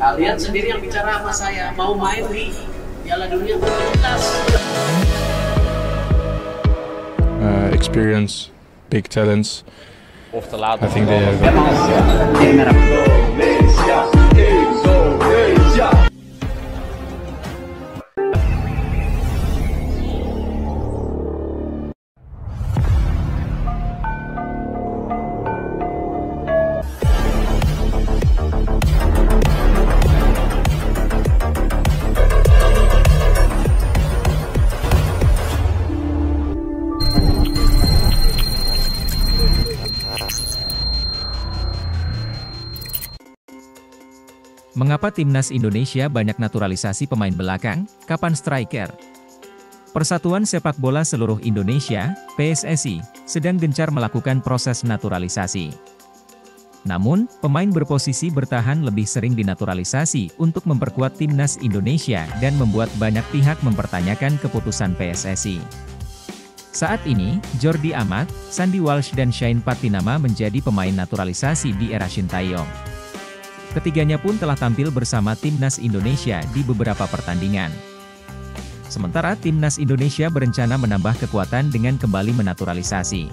Kalian sendiri yang bicara sama saya, mau main di Piala Dunia U17. Experience, big talents. Of te laat. I think they have. Mengapa Timnas Indonesia banyak naturalisasi pemain belakang? Kapan striker? Persatuan Sepak Bola Seluruh Indonesia, PSSI, sedang gencar melakukan proses naturalisasi. Namun, pemain berposisi bertahan lebih sering dinaturalisasi untuk memperkuat Timnas Indonesia dan membuat banyak pihak mempertanyakan keputusan PSSI. Saat ini, Jordi Amat, Sandy Walsh dan Shane Patinama menjadi pemain naturalisasi di era Sintayong. Ketiganya pun telah tampil bersama Timnas Indonesia di beberapa pertandingan. Sementara Timnas Indonesia berencana menambah kekuatan dengan kembali menaturalisasi.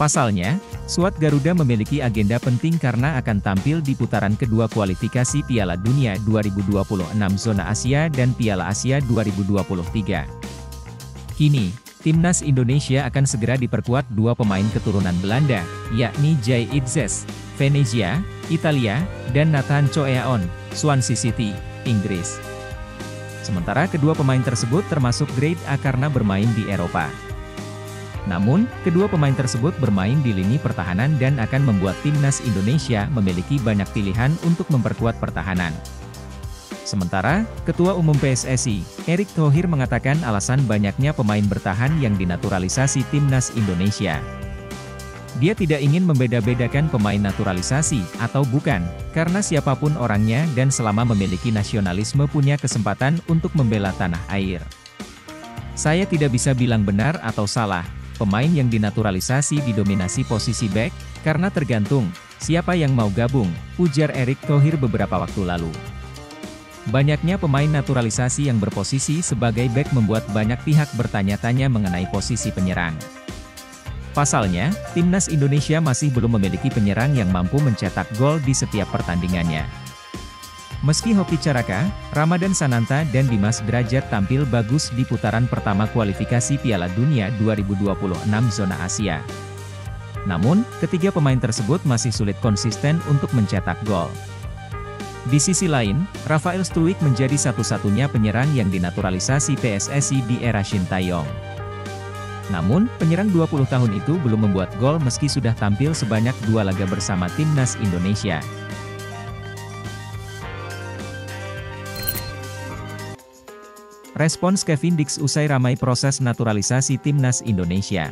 Pasalnya, skuad Garuda memiliki agenda penting karena akan tampil di putaran kedua kualifikasi Piala Dunia 2026 Zona Asia dan Piala Asia 2023. Kini, Timnas Indonesia akan segera diperkuat dua pemain keturunan Belanda, yakni Jay Itzes, Venezia, Italia, dan Nathan Choeaon, Swansea City, Inggris. Sementara kedua pemain tersebut termasuk grade A karena bermain di Eropa. Namun, kedua pemain tersebut bermain di lini pertahanan dan akan membuat Timnas Indonesia memiliki banyak pilihan untuk memperkuat pertahanan. Sementara, Ketua Umum PSSI, Erick Thohir mengatakan alasan banyaknya pemain bertahan yang dinaturalisasi Timnas Indonesia. Dia tidak ingin membeda-bedakan pemain naturalisasi atau bukan, karena siapapun orangnya dan selama memiliki nasionalisme punya kesempatan untuk membela tanah air. Saya tidak bisa bilang benar atau salah, pemain yang dinaturalisasi didominasi posisi bek, karena tergantung siapa yang mau gabung, ujar Erick Thohir beberapa waktu lalu. Banyaknya pemain naturalisasi yang berposisi sebagai bek membuat banyak pihak bertanya-tanya mengenai posisi penyerang. Pasalnya, Timnas Indonesia masih belum memiliki penyerang yang mampu mencetak gol di setiap pertandingannya. Meski Hoki Caraka, Ramadan Sananta dan Dimas Derajat tampil bagus di putaran pertama kualifikasi Piala Dunia 2026 Zona Asia. Namun, ketiga pemain tersebut masih sulit konsisten untuk mencetak gol. Di sisi lain, Rafael Struijk menjadi satu-satunya penyerang yang dinaturalisasi PSSI di era Sintayong. Namun, penyerang 20 tahun itu belum membuat gol meski sudah tampil sebanyak 2 laga bersama Timnas Indonesia. Respons Kevin Dix usai ramai proses naturalisasi Timnas Indonesia.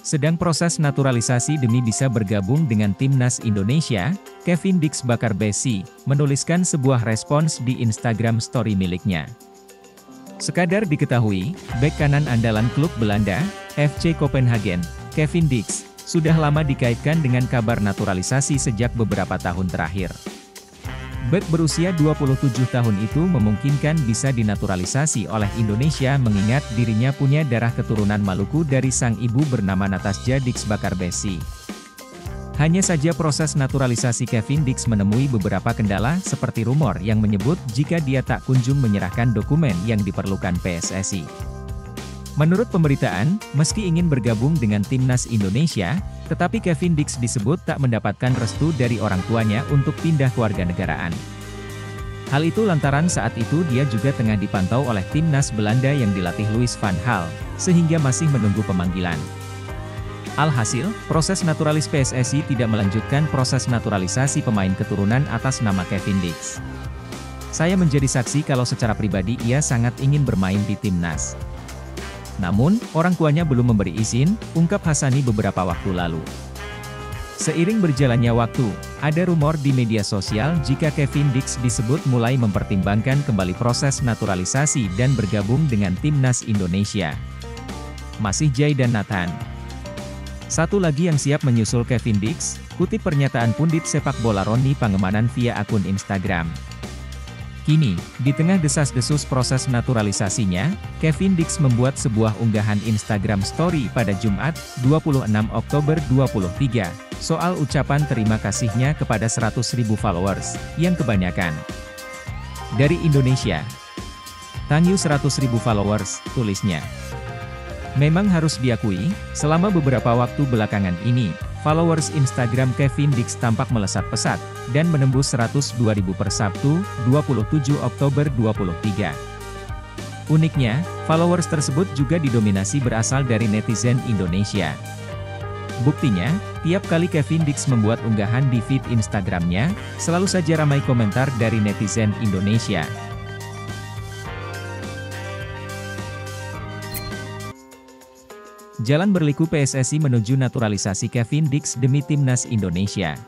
Sedang proses naturalisasi demi bisa bergabung dengan Timnas Indonesia, Kevin Dix Bakar Besi menuliskan sebuah respons di Instagram Story miliknya. Sekadar diketahui, bek kanan andalan klub Belanda, FC Copenhagen, Kevin Dix, sudah lama dikaitkan dengan kabar naturalisasi sejak beberapa tahun terakhir. Bek berusia 27 tahun itu memungkinkan bisa dinaturalisasi oleh Indonesia mengingat dirinya punya darah keturunan Maluku dari sang ibu bernama Natasja Dix Bakar Besi. Hanya saja proses naturalisasi Kevin Dix menemui beberapa kendala seperti rumor yang menyebut jika dia tak kunjung menyerahkan dokumen yang diperlukan PSSI. Menurut pemberitaan, meski ingin bergabung dengan Timnas Indonesia, tetapi Kevin Dix disebut tak mendapatkan restu dari orang tuanya untuk pindah kewarganegaraan. Hal itu lantaran saat itu dia juga tengah dipantau oleh Timnas Belanda yang dilatih Louis van Gaal, sehingga masih menunggu pemanggilan. Alhasil, proses naturalis PSSI tidak melanjutkan proses naturalisasi pemain keturunan atas nama Kevin Dix. Saya menjadi saksi kalau secara pribadi ia sangat ingin bermain di Timnas. Namun, orang tuanya belum memberi izin, ungkap Hasani beberapa waktu lalu. Seiring berjalannya waktu, ada rumor di media sosial jika Kevin Dix disebut mulai mempertimbangkan kembali proses naturalisasi dan bergabung dengan Timnas Indonesia. Masih Jay dan Nathan. Satu lagi yang siap menyusul Kevin Dix, Kutip pernyataan pundit sepak bola Roni Pangemanan via akun Instagram. Kini, di tengah desas-desus proses naturalisasinya, Kevin Dix membuat sebuah unggahan Instagram Story pada Jumat, 26 Oktober 2023, soal ucapan terima kasihnya kepada 100.000 followers, yang kebanyakan dari Indonesia. "Thank you 100.000 followers," tulisnya. Memang harus diakui, selama beberapa waktu belakangan ini, followers Instagram Kevin Dix tampak melesat pesat, dan menembus 102.000 per Sabtu, 27 Oktober 2023. Uniknya, followers tersebut juga didominasi berasal dari netizen Indonesia. Buktinya, tiap kali Kevin Dix membuat unggahan di feed Instagramnya, selalu saja ramai komentar dari netizen Indonesia. Jalan berliku PSSI menuju naturalisasi Kevin Dix demi Timnas Indonesia.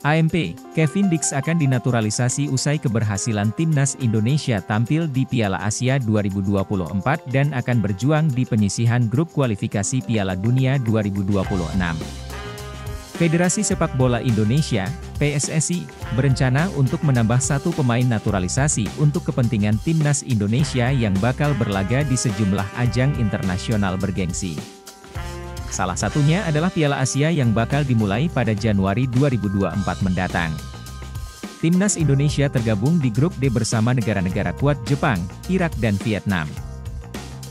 AMP, Kevin Dix akan dinaturalisasi usai keberhasilan Timnas Indonesia tampil di Piala Asia 2024 dan akan berjuang di penyisihan grup kualifikasi Piala Dunia 2026. Federasi Sepak Bola Indonesia, PSSI, berencana untuk menambah satu pemain naturalisasi untuk kepentingan Timnas Indonesia yang bakal berlaga di sejumlah ajang internasional bergengsi. Salah satunya adalah Piala Asia yang bakal dimulai pada Januari 2024 mendatang. Timnas Indonesia tergabung di grup D bersama negara-negara kuat Jepang, Irak dan Vietnam.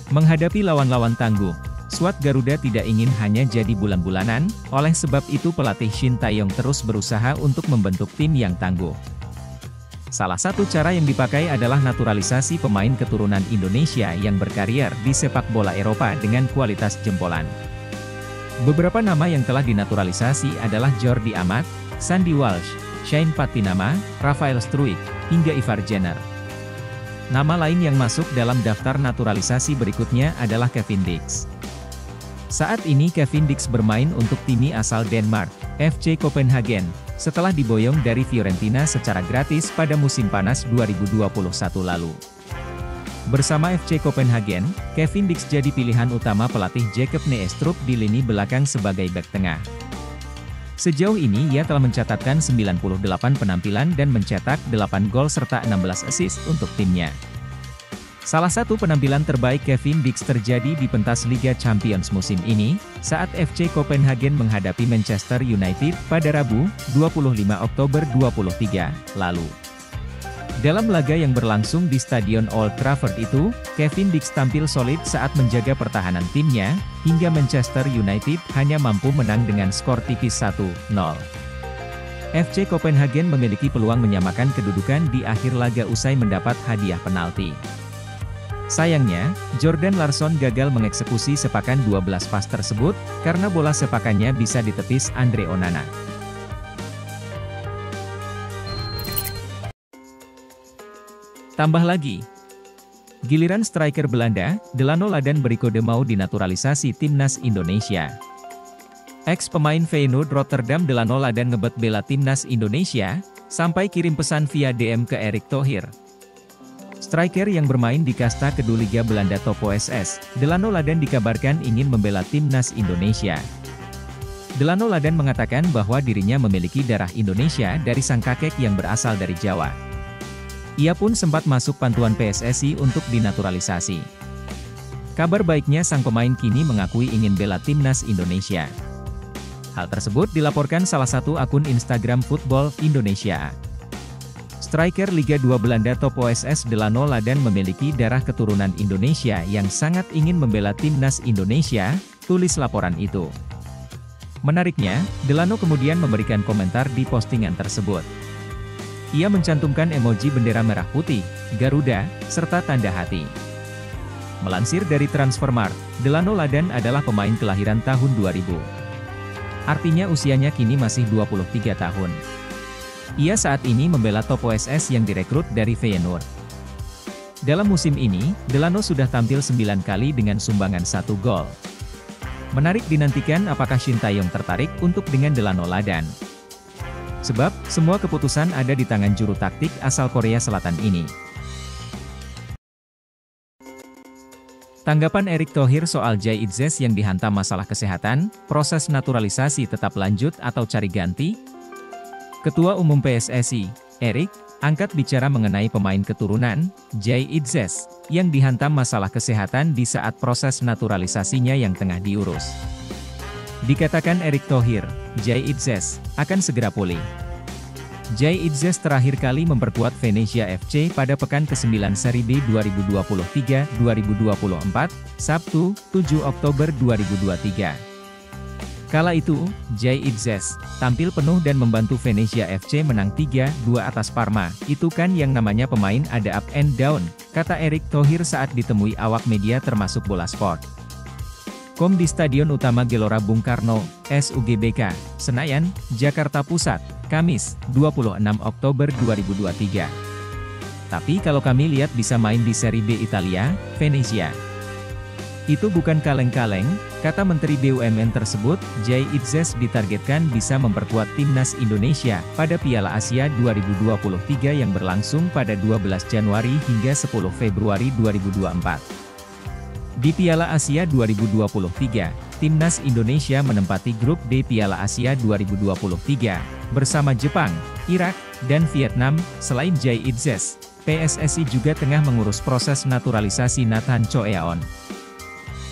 Menghadapi lawan-lawan tangguh, skuad Garuda tidak ingin hanya jadi bulan-bulanan, oleh sebab itu pelatih Shin Tae-yong terus berusaha untuk membentuk tim yang tangguh. Salah satu cara yang dipakai adalah naturalisasi pemain keturunan Indonesia yang berkarier di sepak bola Eropa dengan kualitas jempolan. Beberapa nama yang telah dinaturalisasi adalah Jordi Amat, Sandy Walsh, Shane Patinama, Rafael Struijk, hingga Ivar Jenner. Nama lain yang masuk dalam daftar naturalisasi berikutnya adalah Kevin Dix. Saat ini Kevin Dix bermain untuk tim asal Denmark, FC Copenhagen, setelah diboyong dari Fiorentina secara gratis pada musim panas 2021 lalu. Bersama FC Copenhagen, Kevin Dix jadi pilihan utama pelatih Jacob Neestrup di lini belakang sebagai bek tengah. Sejauh ini ia telah mencatatkan 98 penampilan dan mencetak 8 gol serta 16 assist untuk timnya. Salah satu penampilan terbaik Kevin Dix terjadi di pentas Liga Champions musim ini, saat FC Copenhagen menghadapi Manchester United pada Rabu, 25 Oktober 2023, lalu. Dalam laga yang berlangsung di Stadion Old Trafford itu, Kevin Dix tampil solid saat menjaga pertahanan timnya, hingga Manchester United hanya mampu menang dengan skor tipis 1-0. FC Copenhagen memiliki peluang menyamakan kedudukan di akhir laga usai mendapat hadiah penalti. Sayangnya, Jordan Larsson gagal mengeksekusi sepakan 12 pas tersebut, karena bola sepakannya bisa ditepis Andre Onana. Tambah lagi, giliran striker Belanda, Delano Ladan berikode mau dinaturalisasi Timnas Indonesia. Ex-pemain Feyenoord Rotterdam Delano Ladan ngebet bela Timnas Indonesia, sampai kirim pesan via DM ke Erick Thohir. Striker yang bermain di kasta kedua Liga Belanda Top OSS, Delano Ladan dikabarkan ingin membela Timnas Indonesia. Delano Ladan mengatakan bahwa dirinya memiliki darah Indonesia dari sang kakek yang berasal dari Jawa. Ia pun sempat masuk pantauan PSSI untuk dinaturalisasi. Kabar baiknya sang pemain kini mengakui ingin bela Timnas Indonesia. Hal tersebut dilaporkan salah satu akun Instagram Football Indonesia. Striker Liga 2 Belanda Top OSS Delano Ladan memiliki darah keturunan Indonesia yang sangat ingin membela Timnas Indonesia, tulis laporan itu. Menariknya, Delano kemudian memberikan komentar di postingan tersebut. Ia mencantumkan emoji bendera merah putih, Garuda, serta tanda hati. Melansir dari Transfermarkt, Delano Ladan adalah pemain kelahiran tahun 2000. Artinya usianya kini masih 23 tahun. Ia saat ini membela Top OSS yang direkrut dari Feyenoord. Dalam musim ini, Delano sudah tampil 9 kali dengan sumbangan 1 gol. Menarik dinantikan apakah Shin Tae-yong tertarik untuk dengan Delano Ladan. Sebab, semua keputusan ada di tangan juru taktik asal Korea Selatan ini. Tanggapan Erick Thohir soal Jay Itzes yang dihantam masalah kesehatan, proses naturalisasi tetap lanjut atau cari ganti? Ketua Umum PSSI, Erick, angkat bicara mengenai pemain keturunan, Jay Itzes, yang dihantam masalah kesehatan di saat proses naturalisasinya yang tengah diurus. Dikatakan Erick Thohir, Jay Itzes akan segera pulih. Jay Itzes terakhir kali memperkuat Venezia FC pada pekan ke-9 Seri B 2023-2024, Sabtu, 7 Oktober 2023. Kala itu, Jay Itzes tampil penuh dan membantu Venezia FC menang 3-2 atas Parma. Itu kan yang namanya pemain ada up and down, kata Erick Thohir saat ditemui awak media termasuk Bola Sport. Di Stadion Utama Gelora Bung Karno, SUGBK, Senayan, Jakarta Pusat, Kamis, 26 Oktober 2023. Tapi kalau kami lihat bisa main di Serie B Italia, Venezia. Itu bukan kaleng-kaleng, kata Menteri BUMN tersebut. Jay Itzes ditargetkan bisa memperkuat timnas Indonesia pada Piala Asia 2023 yang berlangsung pada 12 Januari hingga 10 Februari 2024. Di Piala Asia 2023, timnas Indonesia menempati grup D Piala Asia 2023, bersama Jepang, Irak, dan Vietnam. Selain Jay Itzes, PSSI juga tengah mengurus proses naturalisasi Nathan Choeon.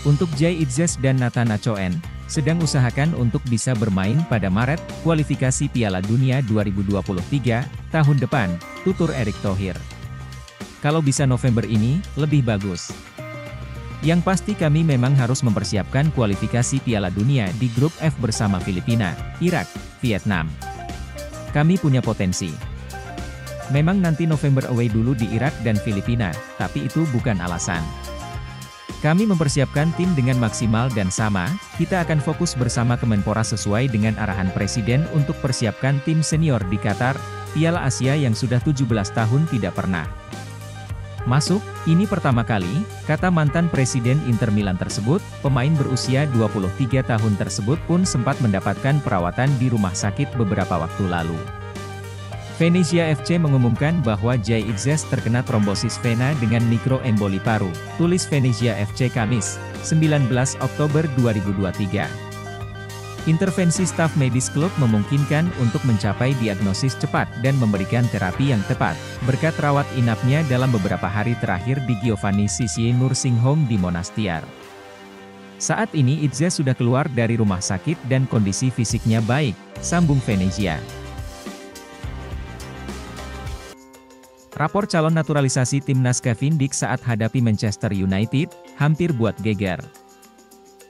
Untuk Jay Itzes dan Nathan Choeon, sedang usahakan untuk bisa bermain pada Maret, kualifikasi Piala Dunia 2023, tahun depan, tutur Erick Thohir. Kalau bisa November ini, lebih bagus. Yang pasti kami memang harus mempersiapkan kualifikasi Piala Dunia di grup F bersama Filipina, Irak, Vietnam. Kami punya potensi. Memang nanti November away dulu di Irak dan Filipina, tapi itu bukan alasan. Kami mempersiapkan tim dengan maksimal dan sama, kita akan fokus bersama Kemenpora sesuai dengan arahan Presiden untuk persiapkan tim senior di Qatar, Piala Asia yang sudah 17 tahun tidak pernah masuk, ini pertama kali, kata mantan Presiden Inter Milan tersebut. Pemain berusia 23 tahun tersebut pun sempat mendapatkan perawatan di rumah sakit beberapa waktu lalu. Venezia FC mengumumkan bahwa Jay Itzes terkena trombosis vena dengan mikroemboli paru, tulis Venezia FC Kamis, 19 Oktober 2023. Intervensi staf medis klub memungkinkan untuk mencapai diagnosis cepat dan memberikan terapi yang tepat, berkat rawat inapnya dalam beberapa hari terakhir di Giovanni Sisye Nursing Home di Monastiar. Saat ini Itzes sudah keluar dari rumah sakit dan kondisi fisiknya baik, sambung Venezia. Rapor calon naturalisasi timnas Kevin Dix saat hadapi Manchester United, hampir buat geger.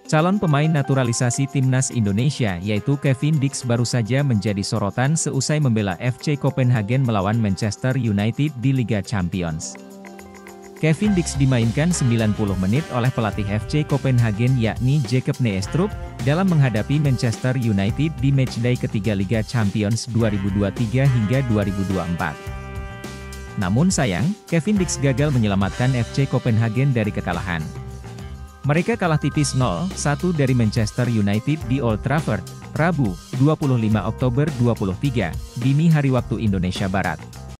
Calon pemain naturalisasi timnas Indonesia yaitu Kevin Dix baru saja menjadi sorotan seusai membela FC Copenhagen melawan Manchester United di Liga Champions. Kevin Dix dimainkan 90 menit oleh pelatih FC Copenhagen yakni Jacob Neestrup, dalam menghadapi Manchester United di matchday ketiga Liga Champions 2023 hingga 2024. Namun sayang, Kevin Dix gagal menyelamatkan FC Copenhagen dari kekalahan. Mereka kalah tipis 0-1 dari Manchester United di Old Trafford, Rabu, 25 Oktober 2023, dini hari waktu Indonesia Barat.